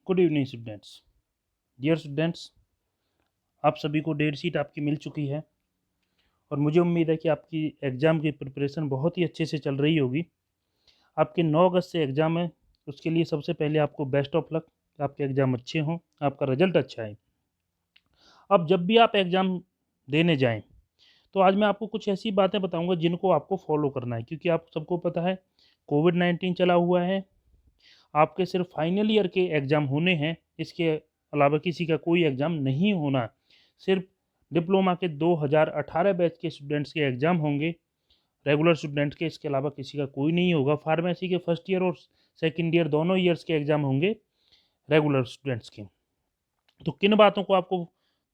Good evening students. Dear students, आप सभी को डेट शीट आपकी मिल चुकी है और मुझे उम्मीद है कि आपकी एग्ज़ाम की प्रिपरेशन बहुत ही अच्छे से चल रही होगी। आपके 9 अगस्त से एग्ज़ाम है, उसके लिए सबसे पहले आपको बेस्ट ऑफ लक। आपके एग्ज़ाम अच्छे हों, आपका रिजल्ट अच्छा है। अब जब भी आप एग्ज़ाम देने जाएं, तो आज मैं आपको कुछ ऐसी बातें बताऊंगा जिनको आपको फॉलो करना है, क्योंकि आप सबको पता है कोविड-19 चला हुआ है। आपके सिर्फ फाइनल ईयर के एग्ज़ाम होने हैं, इसके अलावा किसी का कोई एग्ज़ाम नहीं होना। सिर्फ डिप्लोमा के 2018 बैच के स्टूडेंट्स के एग्ज़ाम होंगे, रेगुलर स्टूडेंट्स के, इसके अलावा किसी का कोई नहीं होगा। फार्मेसी के फर्स्ट ईयर और सेकंड ईयर दोनों ईयर्स के एग्ज़ाम होंगे रेगुलर स्टूडेंट्स के। तो किन बातों को आपको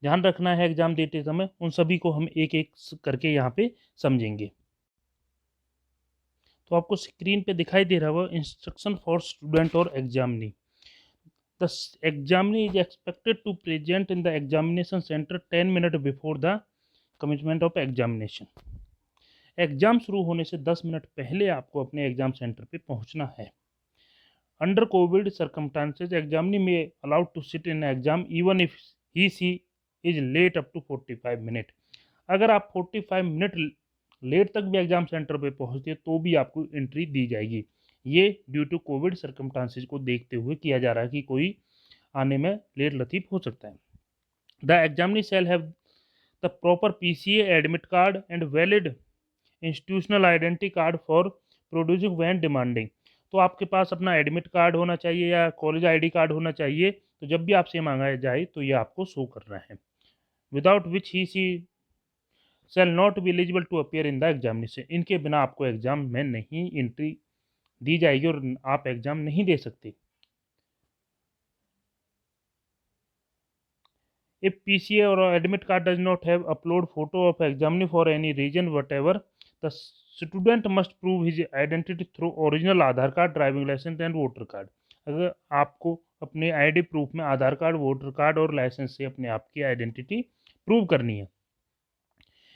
ध्यान रखना है एग्ज़ाम देते समय, उन सभी को हम एक-एक करके यहाँ पे समझेंगे। तो आपको स्क्रीन पे दिखाई दे रहा होगा इंस्ट्रक्शन फॉर स्टूडेंट और examinee. The examinee is expected to present in the examination center 10 minutes before the commencement of examination. Exam शुरू होने से 10 मिनट पहले आपको अपने एग्जाम सेंटर पे पहुंचना है। अंडर कोविड सर्कमस्टांसेस एग्जामिनी में allowed to sit in exam even if he she is late up to 45 minute. अगर आप 45 मिनट लेट तक भी एग्जाम सेंटर पे पहुंचते तो भी आपको एंट्री दी जाएगी। ये ड्यू टू कोविड सर्कमस्टांसेस को देखते हुए किया जा रहा है कि कोई आने में लेट लतीफ़ हो सकता है। The examinee shall have the proper PCA admit card and valid institutional identity card for producing when demanding. तो आपके पास अपना एडमिट कार्ड होना चाहिए या कॉलेज आईडी कार्ड होना चाहिए, तो जब भी आपसे मांगा जाए तो ये आपको शो करना है। Without which he she shall not be eligible to appear in the examination. इनके बिना आपको एग्जाम में नहीं एंट्री दी जाएगी और आप एग्जाम नहीं दे सकते। If PCA or admit card does not have upload photo of examinee for any reason whatever, the student must prove his identity through original Aadhaar card, driving licence and voter card. अगर आपको अपने ID proof में Aadhaar card, voter card और licence से अपने आप की identity prove करनी है।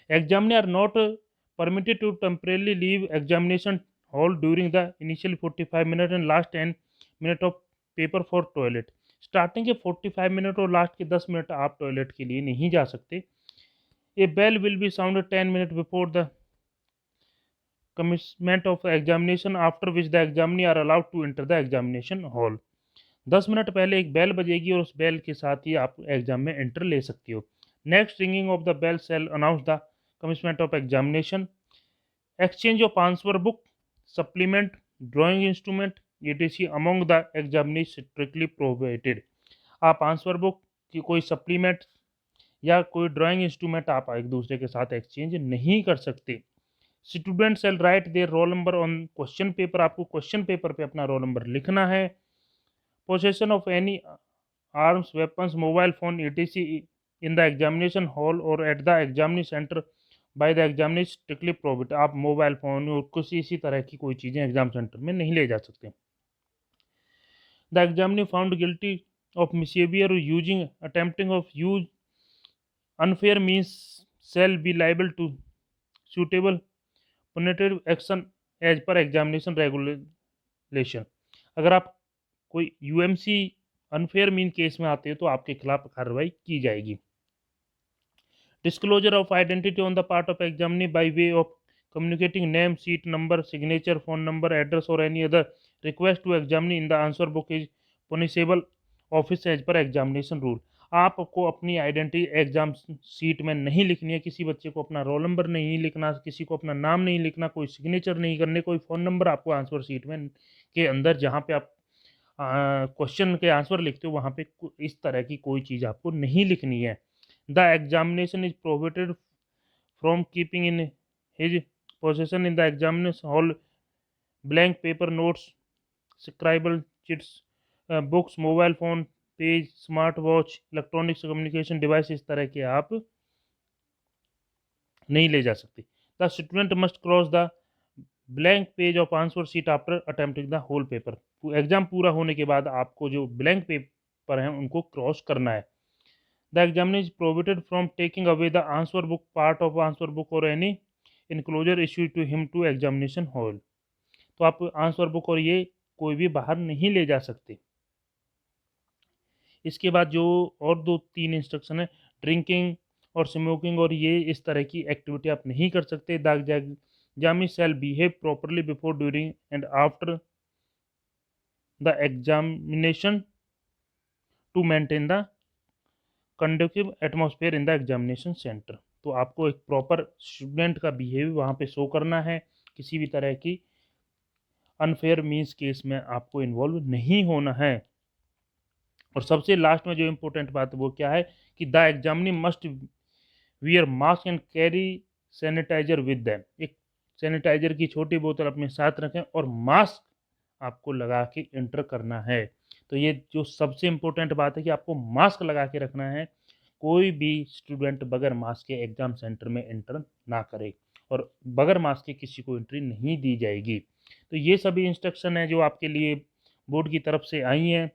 Examiner are not permitted to temporarily leave examination hall during the initial 45 minutes and last 10 minutes of paper for toilet। Starting के 45 मिनट और लास्ट के 10 मिनट आप टॉयलेट के लिए नहीं जा सकते। A bell will be sound 10 minute before the commencement of examination after which the examinee are allowed to enter the examination hall. 10 minute पहले एक बेल बजेगी और उस बेल के साथ ही आप एग्जाम में एंटर ले सकते हो। Next ringing of the bell shall announce the commencement of examination. Exchange of answer book, supplement, drawing instrument etc among the examinee strictly prohibited. आप आंसर बुक की कोई सप्लीमेंट या कोई ड्राइंग इंस्ट्रूमेंट आप एक दूसरे के साथ एक्सचेंज नहीं कर सकते। Student shall write their roll number on question paper. आपको क्वेश्चन पेपर पे अपना रोल नंबर लिखना है। Possession of any arms, weapons, mobile phone etc in the examination hall और at the examinee centre by the examinee strictly prohibited. आप mobile phone और किसी इसी तरह की कोई चीज़ें एग्जाम सेंटर में नहीं ले जा सकते। The examinee found guilty of misbehaviour using attempting of use unfair means shall be liable to suitable punitive action as per examination regulation। अगर आप कोई यूएमसी अनफेयर मीन केस में आते हो तो आपके खिलाफ कार्रवाई की जाएगी। Disclosure of identity on the part of examinee by way of communicating name, seat number, signature, phone number, address or any other request to examinee in the answer book is punishable offense as per examination rule। आपको अपनी identity exam seat में नहीं लिखनी है, किसी बच्चे को अपना रोल नंबर नहीं लिखना, किसी को अपना नाम नहीं लिखना, कोई सिग्नेचर नहीं करने, कोई फ़ोन नंबर आपको आंसर सीट में के अंदर जहाँ पे आप क्वेश्चन के आंसर लिखते हो वहाँ पे इस तरह की कोई चीज़ आपको नहीं लिखनी है। The examination is prohibited from keeping in his possession in the examination hall blank paper notes, scribble chits, books, mobile phone, page, smart watch, electronics communication device इस तरह के आप नहीं ले जा सकते। The student must cross the blank page of answer sheet after attempting the whole paper. Exam पूरा होने के बाद आपको जो ब्लैंक पेपर हैं उनको क्रॉस करना है। The examiner is prohibited from taking away the answer book, part of answer book और any enclosure issue to him to examination hall. तो आप आंसर बुक और ये कोई भी बाहर नहीं ले जा सकते। इसके बाद जो और 2-3 इंस्ट्रक्शन है, ड्रिंकिंग और स्मोकिंग और ये इस तरह की एक्टिविटी आप नहीं कर सकते। The examinee shall behave properly before, during and after the examination to maintain the conductive atmosphere in the examination centre. तो आपको एक प्रॉपर स्टूडेंट का बिहेवियर वहाँ पे शो करना है, किसी भी तरह की अनफेयर मीन्स केस में आपको इन्वॉल्व नहीं होना है। और सबसे लास्ट में जो इम्पोर्टेंट बात है वो क्या है कि the examinee must wear mask and carry sanitizer with them. एक सैनिटाइजर की छोटी बोतल अपने साथ रखें और मास्क आपको लगा के एंटर करना है। तो ये जो सबसे इम्पोर्टेंट बात है कि आपको मास्क लगा के रखना है। कोई भी स्टूडेंट बगैर मास्क के एग्जाम सेंटर में एंटर ना करे और बगैर मास्क के किसी को एंट्री नहीं दी जाएगी। तो ये सभी इंस्ट्रक्शन है जो आपके लिए बोर्ड की तरफ से आई हैं।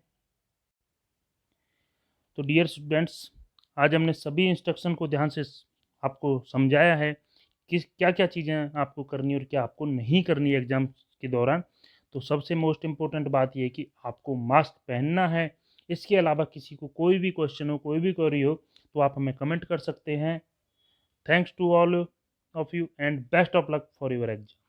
तो डियर स्टूडेंट्स, आज हमने सभी इंस्ट्रक्शन को ध्यान से आपको समझाया है कि क्या क्या चीज़ें आपको करनी और क्या आपको नहीं करनी एग्ज़ाम के दौरान। तो सबसे मोस्ट इम्पोर्टेंट बात यह है कि आपको मास्क पहनना है। इसके अलावा किसी को कोई भी क्वेश्चन हो, कोई भी क्वेरी हो, तो आप हमें कमेंट कर सकते हैं। Thanks to all of you and best of luck for your exam.